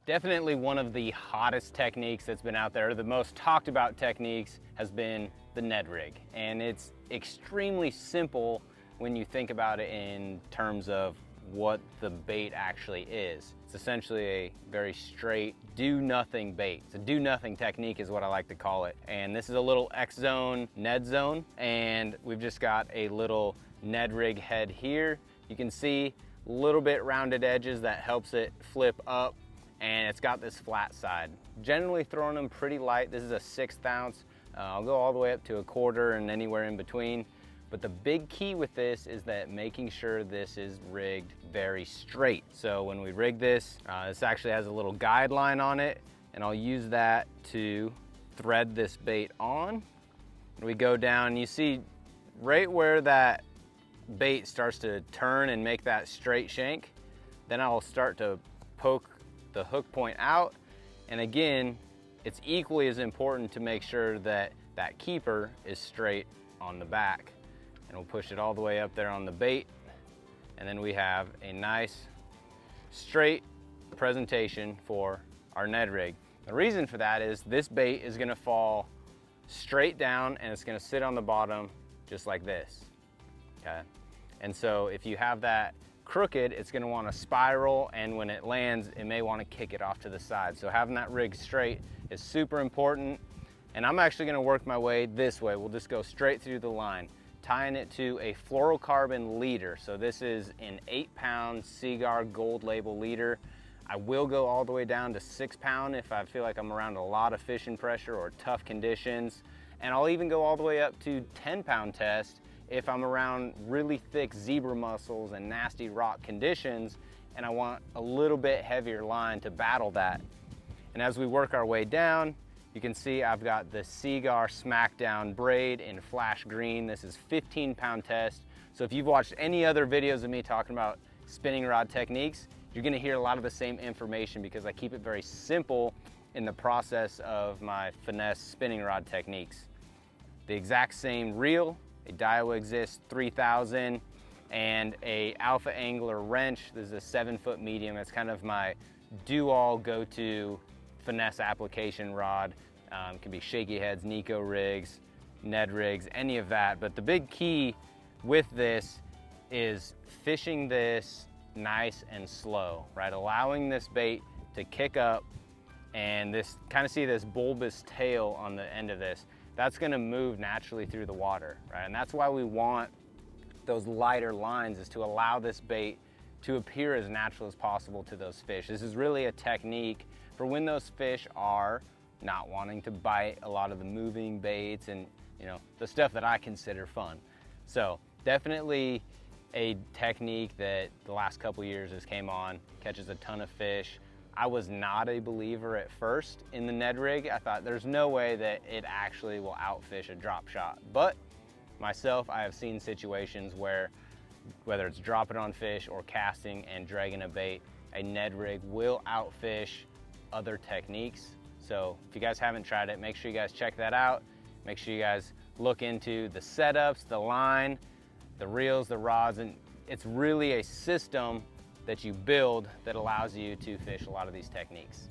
Definitely one of the hottest techniques that's been out there, the most talked about techniques, has been the Ned Rig. And it's extremely simple when you think about it in terms of what the bait actually is. It's essentially a very straight do-nothing bait. It's a do-nothing technique is what I like to call it. And this is a little X-zone Ned zone, and we've just got a little Ned Rig head here. You can see a little bit rounded edges that helps it flip up, and it's got this flat side. Generally throwing them pretty light. This is a 1/6 ounce. I'll go all the way up to a 1/4 and anywhere in between. But the big key with this is that making sure this is rigged very straight. So when we rig this, this actually has a little guideline on it, and I'll use that to thread this bait on. And we go down, you see right where that bait starts to turn and make that straight shank, then I'll start to poke the hook point out. And again, it's equally as important to make sure that that keeper is straight on the back. And we'll push it all the way up there on the bait. And then we have a nice straight presentation for our Ned Rig. The reason for that is this bait is gonna fall straight down and it's gonna sit on the bottom just like this, okay? And so if you have that crooked, it's gonna wanna spiral, and when it lands, it may wanna kick it off to the side. So having that rig straight is super important. And I'm actually gonna work my way this way. We'll just go straight through the line, tying it to a fluorocarbon leader. So this is an 8-pound Seaguar gold label leader. I will go all the way down to 6-pound if I feel like I'm around a lot of fishing pressure or tough conditions. And I'll even go all the way up to 10-pound test if I'm around really thick zebra mussels and nasty rock conditions and I want a little bit heavier line to battle that. And as we work our way down, you can see I've got the Seaguar Smackdown braid in flash green. This is 15-pound test. So if you've watched any other videos of me talking about spinning rod techniques, you're gonna hear a lot of the same information because I keep it very simple in the process of my finesse spinning rod techniques. The exact same reel, a Daiwa Exist 3000, and a Alpha Angler wrench. This is a 7-foot medium. It's kind of my do-all go-to finesse application rod. It can be shaky heads, Nico rigs, Ned rigs, any of that. But the big key with this is fishing this nice and slow, right? Allowing this bait to kick up, and this kind of see this bulbous tail on the end of this. That's gonna move naturally through the water, right? And that's why we want those lighter lines, is to allow this bait to appear as natural as possible to those fish. This is really a technique for when those fish are not wanting to bite a lot of the moving baits and the stuff that I consider fun. So definitely a technique that the last couple years has came on, catches a ton of fish. I was not a believer at first in the Ned Rig. I thought there's no way that it actually will outfish a drop shot. But myself, I have seen situations where, whether it's dropping on fish or casting and dragging a bait, a Ned Rig will outfish other techniques. So if you guys haven't tried it, make sure you guys check that out. Make sure you guys look into the setups, the line, the reels, the rods, and it's really a system that you build that allows you to fish a lot of these techniques.